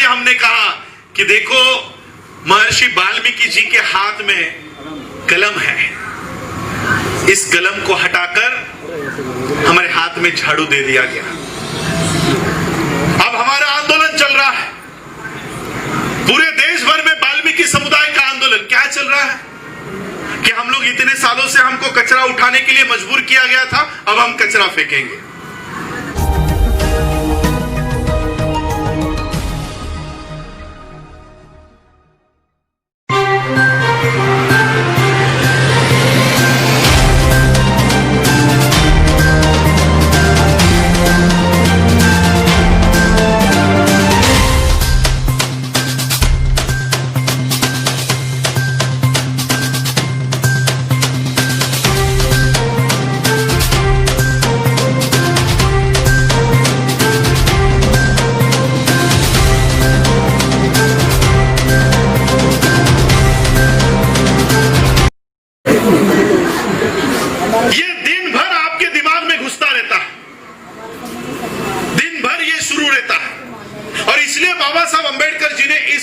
हमने कहा कि देखो महर्षि वाल्मीकि जी के हाथ में कलम है, इस कलम को हटाकर हमारे हाथ में झाड़ू दे दिया गया। अब हमारा आंदोलन चल रहा है, पूरे देश भर में वाल्मीकि समुदाय का आंदोलन क्या चल रहा है कि हम लोग इतने सालों से हमको कचरा उठाने के लिए मजबूर किया गया था, अब हम कचरा फेंकेंगे।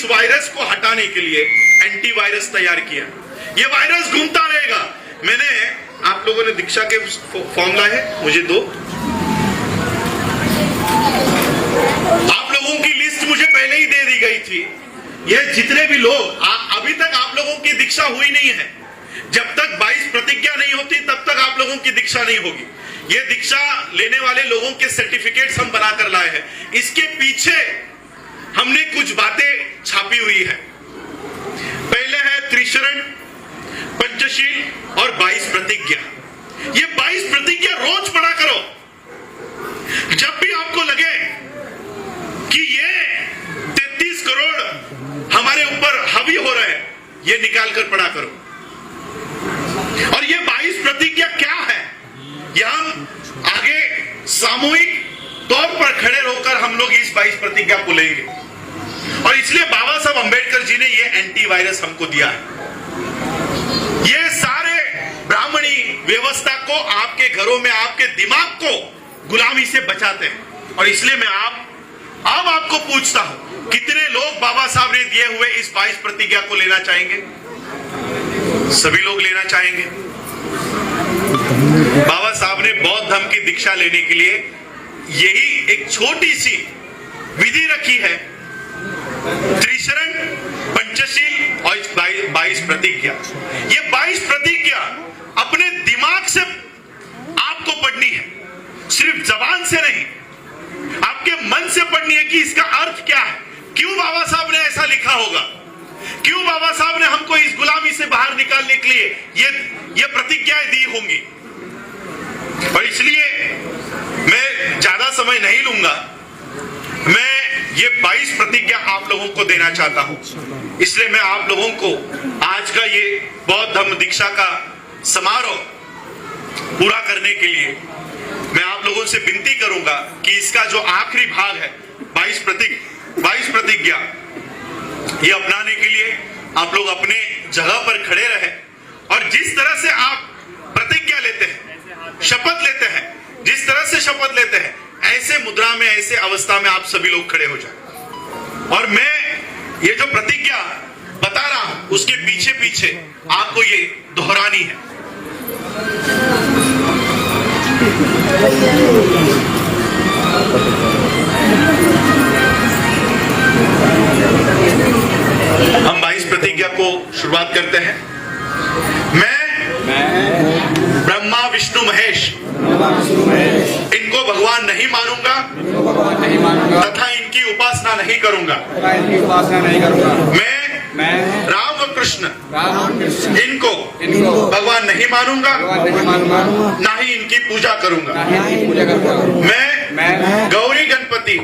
वायरस को हटाने के लिए एंटीवायरस तैयार किया। ये वायरस घूमता रहेगा। मैंने आप लोगों ने दीक्षा के फॉर्म लाए हैं, मुझे दो। आप लोगों की लिस्ट मुझे पहले ही दे दी गई थी। ये जितने भी लोग अभी तक आप लोगों की दीक्षा हुई नहीं है, जब तक 22 प्रतिज्ञा नहीं होती तब तक आप लोगों की दीक्षा नहीं होगी। ये दीक्षा लेने वाले लोगों के सर्टिफिकेट्स हम बनाकर लाए हैं। इसके पीछे हमने कुछ बातें छापी हुई है। पहले है त्रिशरण, पंचशील और 22 प्रतिज्ञा। ये 22 प्रतिज्ञा रोज पढ़ा करो। जब भी आपको लगे कि ये 33 करोड़ हमारे ऊपर हावी हो रहे हैं, ये निकाल कर पढ़ा करो। और ये 22 प्रतिज्ञा क्या है, यह हम आगे सामूहिक तौर पर खड़े होकर हम लोग इस 22 प्रतिज्ञा को लेंगे। और इसलिए बाबा साहब अंबेडकर जी ने ये एंटीवायरस हमको दिया है। ये सारे ब्राह्मणी व्यवस्था को आपके घरों में, आपके दिमाग को गुलामी से बचाते हैं। और इसलिए मैं अब आपको पूछता हूं, कितने लोग बाबा साहब ने दिए हुए इस 22 प्रतिज्ञा को लेना चाहेंगे? सभी लोग लेना चाहेंगे। बाबा साहब ने बौद्ध धर्म की दीक्षा लेने के लिए यही एक छोटी सी विधि रखी है, त्रिशरण, पंचशील और 22 प्रतिज्ञा। ये 22 प्रतिज्ञा अपने दिमाग से आपको पढ़नी है, सिर्फ जबान से नहीं, आपके मन से पढ़नी है कि इसका अर्थ क्या है। क्यों बाबा साहब ने ऐसा लिखा होगा, क्यों बाबा साहब ने हमको इस गुलामी से बाहर निकालने के लिए ये प्रतिज्ञाएं दी होंगी। और इसलिए मैं ज्यादा समय नहीं लूंगा, मैं ये 22 प्रतिज्ञा आप लोगों को देना चाहता हूं। इसलिए मैं आप लोगों को आज का ये बौद्ध धर्म दीक्षा का समारोह पूरा करने के लिए मैं आप लोगों से विनती करूंगा कि इसका जो आखिरी भाग है 22 प्रतिज्ञा, ये अपनाने के लिए आप लोग अपने जगह पर खड़े रहे। और जिस तरह से आप प्रतिज्ञा लेते हैं, शपथ लेते हैं, जिस तरह से शपथ लेते हैं, ऐसे मुद्रा में, ऐसे अवस्था में आप सभी लोग खड़े हो जाए। और मैं ये जो प्रतिज्ञा बता रहा हूं, उसके पीछे पीछे आपको ये दोहरानी है। हम 22 प्रतिज्ञा को शुरुआत करते हैं। मैं ब्रह्मा विष्णु महेश इनको भगवान नहीं मानूंगा तथा इनकी उपासना नहीं करूंगा। मैं राम व कृष्ण इनको भगवान नहीं मानूंगा, ना ही इनकी पूजा करूंगा। मैं गौरी गणपति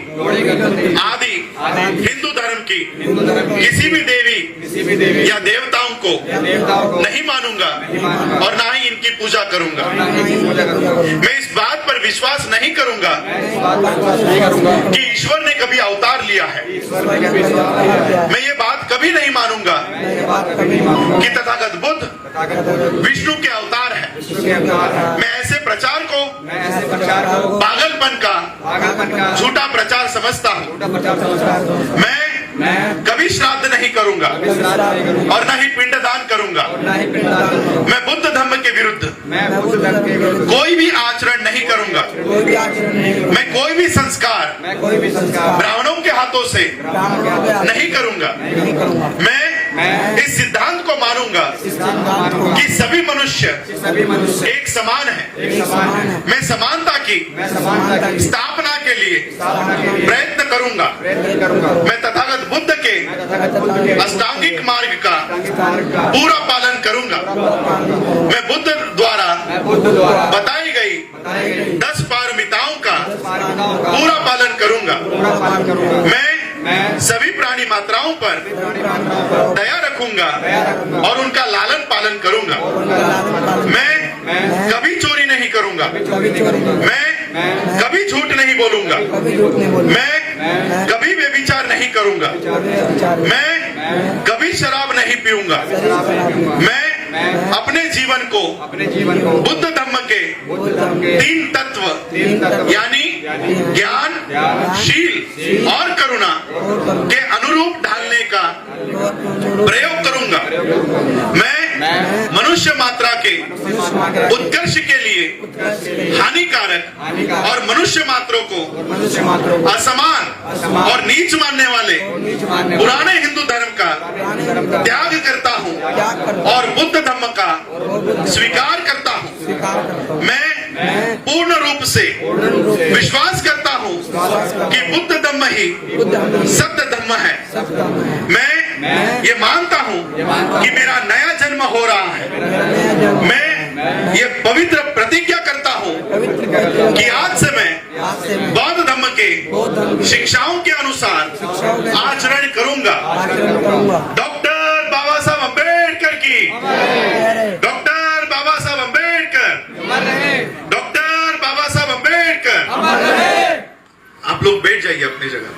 आदि हिंदू धर्म की किसी भी देवी या देवताओं को नहीं मानूंगा और ना ही इनकी पूजा करूंगा। मैं इस बात पर विश्वास नहीं करूंगा कि ईश्वर ने कभी अवतार लिया है। मैं ये बात कभी नहीं मानूंगा कि तथागत बुद्ध विष्णु के अवतार है। मैं ऐसे प्रचार को पागलपन का झूठा प्रचार समझता हूँ। मैं श्राद्ध नहीं करूंगा और न ही पिंडदान करूंगा। मैं बुद्ध धर्म के विरुद्ध कोई भी आचरण नहीं करूंगा। मैं कोई भी संस्कार ब्राह्मणों के हाथों से नहीं करूंगा। मैं इस सिद्धांत को मानूंगा कि सभी मनुष्य एक समान है। मैं समानता की स्थापना के लिए प्रयत्न करूंगा। मैं तथागत बुद्ध के अष्टांगिक मार्ग का पूरा पालन करूंगा। मैं बुद्ध द्वारा बताई गई 10 पारमिताओं का पूरा पालन करूंगा। मैं सभी प्राणी मात्राओं पर दया रखूंगा और उनका लालन पालन करूंगा। मैं कभी चोरी नहीं करूंगा। मैं कभी झूठ नहीं बोलूंगा। मैं कभी व्यभिचार नहीं करूंगा। मैं कभी शराब नहीं पीऊंगा। मैं अपने जीवन को बुद्ध धर्म के 3 तत्व यानी ज्ञान, शील और करुणा के अनुरूप ढालने का प्रयोग करूंगा। मैं मनुष्य मात्रा के उत्कर्ष के लिए हानिकारक और मनुष्य मात्रों को असमान और नीच मानने वाले पुराने हिंदू धर्म का त्याग करता हूँ और बुद्ध धर्म का स्वीकार करता हूँ। मैं पूर्ण रूप से विश्वास करता हूँ कि बुद्ध धर्म ही सत्य धर्म है। मैं ये मानता हूँ कि मेरा नया जन्म हो रहा है। मैं ये पवित्र प्रतिज्ञा करता हूँ कि आज से मैं बौद्ध धर्म के शिक्षाओं के अनुसार आचरण करूंगा। डॉक्टर बाबा साहब अम्बेडकर की, डॉक्टर बाबा साहब अम्बेडकर, डॉक्टर बाबा साहब अम्बेडकर। आप लोग बैठ जाइए अपनी जगह।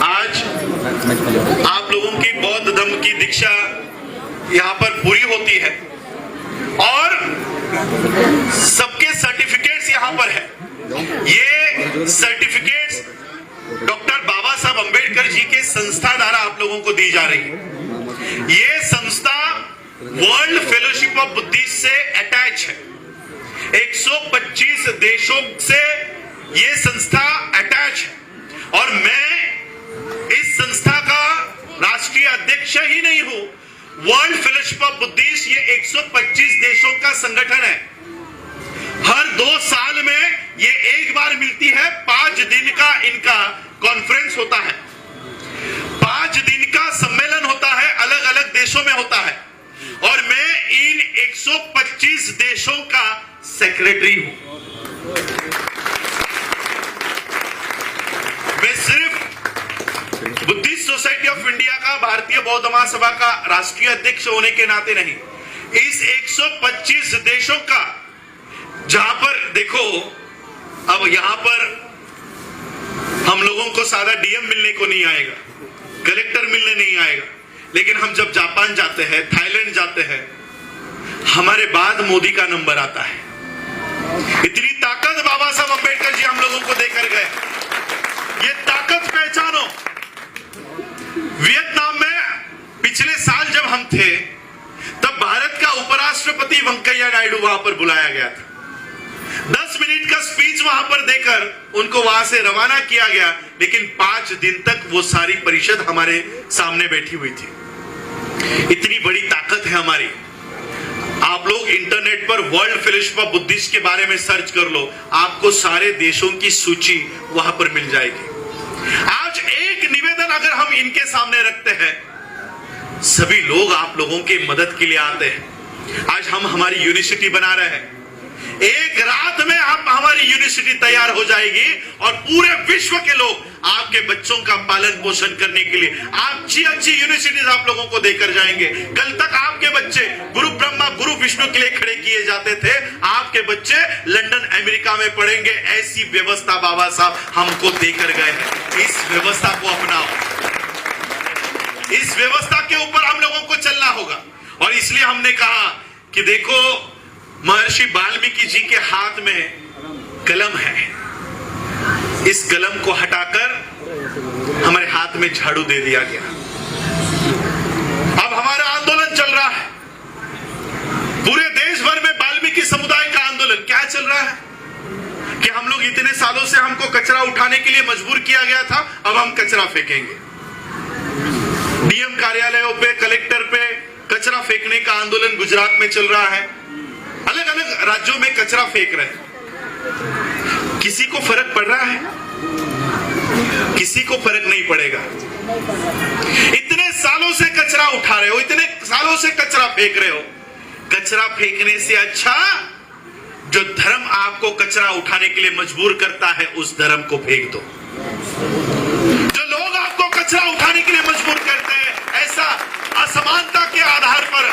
आज आप लोगों की बौद्ध धर्म की दीक्षा यहाँ पर पूरी होती है और सबके सर्टिफिकेट्स यहाँ पर है। ये सर्टिफिकेट्स डॉक्टर बाबा साहब अम्बेडकर जी के संस्था द्वारा आप लोगों को दी जा रही है। ये संस्था वर्ल्ड फेलोशिप ऑफ बुद्धिस्ट से अटैच है। 125 देशों से ये संस्था अटैच है और मैं इस संस्था का राष्ट्रीय अध्यक्ष ही नहीं हूं। वर्ल्ड फेलोशिप ऑफ बुद्धिस्ट ये 125 देशों का संगठन है। हर 2 साल में ये एक बार मिलती है। 5 दिन का इनका कॉन्फ्रेंस होता है। 5 दिन का सम्मेलन होता है, अलग अलग देशों में होता है और मैं इन 125 देशों का सेक्रेटरी हूं। मैं सिर्फ बुद्धिस्ट सोसाइटी ऑफ इंडिया का, भारतीय बौद्ध महासभा का राष्ट्रीय अध्यक्ष होने के नाते नहीं, इस 125 देशों का, जहां पर देखो अब यहां पर हम लोगों को सादा डीएम मिलने को नहीं आएगा, कलेक्टर मिलने नहीं आएगा, लेकिन हम जब जापान जाते हैं, थाईलैंड जाते हैं, हमारे बाद मोदी का नंबर आता है। इतनी ताकत बाबा साहब अम्बेडकर जी हम लोगों को देकर गए। ये ताकत पहचानो। वियतनाम में पिछले साल जब हम थे तब भारत का उपराष्ट्रपति वेंकैया नायडू वहां पर बुलाया गया था। 10 मिनट का स्पीच वहां पर देकर उनको वहां से रवाना किया गया, लेकिन 5 दिन तक वो सारी परिषद हमारे सामने बैठी हुई थी। इतनी बड़ी ताकत है हमारी। आप लोग इंटरनेट पर वर्ल्ड फेलोशिप ऑफ बुद्धिस्ट के बारे में सर्च कर लो, आपको सारे देशों की सूची वहां पर मिल जाएगी। आज एक निवेदन अगर हम इनके सामने रखते हैं, सभी लोग आप लोगों की मदद के लिए आते हैं। आज हम हमारी यूनिवर्सिटी बना रहे हैं। एक रात में आप हमारी यूनिवर्सिटी तैयार हो जाएगी और पूरे विश्व के लोग आपके बच्चों का पालन पोषण करने के लिए अच्छी अच्छी यूनिवर्सिटीज आप लोगों को देकर जाएंगे। कल तक आपके बच्चे गुरु ब्रह्मा गुरु विष्णु के लिए खड़े किए जाते थे, आपके बच्चे लंदन अमेरिका में पढ़ेंगे। ऐसी व्यवस्था बाबा साहब हमको देकर गए हैं। इस व्यवस्था को अपनाओ। इस व्यवस्था के ऊपर हम लोगों को चलना होगा और इसलिए हमने कहा कि देखो, महर्षि वाल्मीकि जी के हाथ में कलम है। इस कलम को हटाकर हमारे हाथ में झाड़ू दे दिया गया। अब हमारा आंदोलन चल रहा है पूरे देश भर में। वाल्मीकि समुदाय का आंदोलन क्या चल रहा है कि हम लोग इतने सालों से हमको कचरा उठाने के लिए मजबूर किया गया था, अब हम कचरा फेंकेंगे। डीएम कार्यालयों पे, कलेक्टर पे कचरा फेंकने का आंदोलन गुजरात में चल रहा है। अलग अलग राज्यों में कचरा फेंक रहे हैं। किसी को फर्क पड़ रहा है? किसी को फर्क नहीं पड़ेगा। इतने सालों से कचरा उठा रहे हो, इतने सालों से कचरा फेंक रहे हो। कचरा फेंकने से अच्छा जो धर्म आपको कचरा उठाने के लिए मजबूर करता है, उस धर्म को फेंक दो। जो लोग आपको कचरा उठाने के लिए मजबूर करते हैं, ऐसा असमानता के आधार पर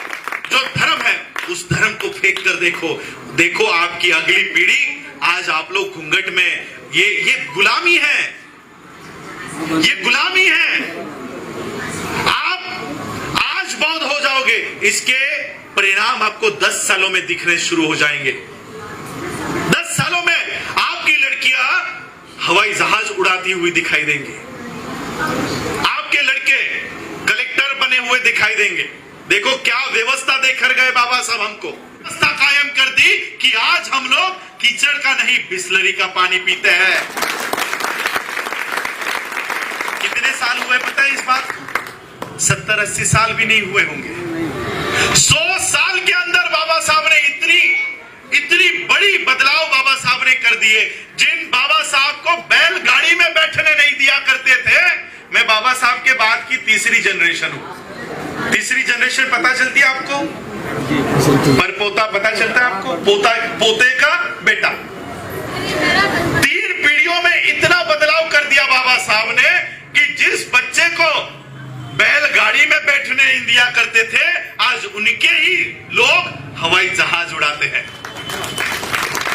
जो धर्म है, उस धर्म को फेंक कर देखो। देखो आपकी अगली पीढ़ी, आज आप लोग घूंघट में, ये गुलामी है, ये गुलामी है। आप आज बौद्ध हो जाओगे, इसके परिणाम आपको 10 सालों में दिखने शुरू हो जाएंगे। 10 सालों में आपकी लड़कियां हवाई जहाज उड़ाती हुई दिखाई देंगे, आपके लड़के कलेक्टर बने हुए दिखाई देंगे। देखो क्या व्यवस्था देकर गए बाबा साहब हमको। व्यवस्था कायम कर दी कि आज हम लोग कीचड़ का नहीं, बिस्लरी का पानी पीते हैं। कितने साल हुए पता है इस बात को? 70-80 साल भी नहीं हुए होंगे। 100 साल के अंदर बाबा साहब ने इतनी बड़ी बदलाव बाबा साहब ने कर दिए। जिन बाबा साहब को बैलगाड़ी में बैठने नहीं दिया करते थे, मैं बाबा साहब के बाद की तीसरी जनरेशन हूं। तीसरी जनरेशन पता चलती है आपको? परपोता पता चलता है आपको? पोते का बेटा। 3 पीढ़ियों में इतना बदलाव कर दिया बाबा साहब ने कि जिस बच्चे को बैलगाड़ी में बैठने नहीं दिया करते थे, आज उनके ही लोग हवाई जहाज उड़ाते हैं।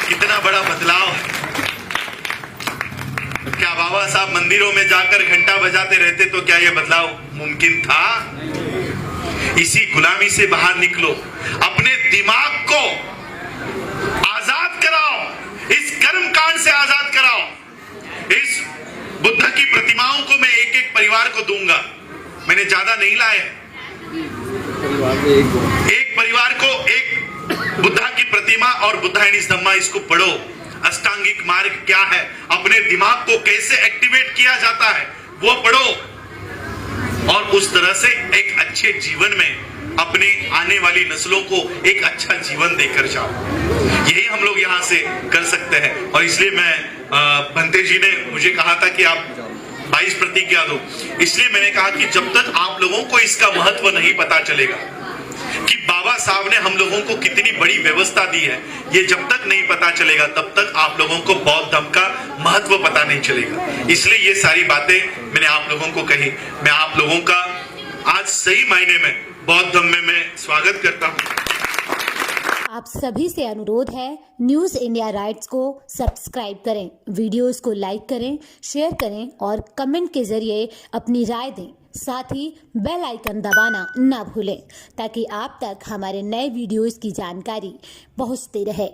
कितना बड़ा बदलाव है। क्या बाबा साहब मंदिरों में जाकर घंटा बजाते रहते तो क्या यह बदलाव मुमकिन था? इसी गुलामी से बाहर निकलो, अपने दिमाग को आजाद कराओ, इस कर्म कांड से आजाद कराओ। इस बुद्ध की प्रतिमाओं को मैं एक एक परिवार को दूंगा, मैंने ज्यादा नहीं लाए। एक परिवार को एक बुद्धा की प्रतिमा और बुद्धा एंड हिज धम्मा, इसको पढ़ो। अष्टांगिक मार्ग क्या है, अपने दिमाग को कैसे एक्टिवेट किया जाता है, वो पढ़ो। और उस तरह से एक अच्छे जीवन में अपने आने वाली नस्लों को एक अच्छा जीवन देकर जाओ। यही हम लोग यहाँ से कर सकते हैं। और इसलिए मैं भंते जी ने मुझे कहा था कि आप 22 प्रतिज्ञा दो। इसलिए मैंने कहा कि जब तक आप लोगों को इसका महत्व नहीं पता चलेगा कि बाबा साहब ने हम लोगों को कितनी बड़ी व्यवस्था दी है, ये जब तक नहीं पता चलेगा, तब तक आप लोगों को बौद्ध धर्म का महत्व पता नहीं चलेगा। इसलिए ये सारी बातें मैंने आप लोगों को कही। मैं आप लोगों का आज सही मायने में बौद्ध धर्म में मैं स्वागत करता हूँ। आप सभी से अनुरोध है, न्यूज़ इंडिया राइट्स को सब्सक्राइब करें, वीडियोस को लाइक करें, शेयर करें और कमेंट के जरिए अपनी राय दें। साथ ही बेल आइकन दबाना ना भूलें ताकि आप तक हमारे नए वीडियोस की जानकारी पहुंचती रहे।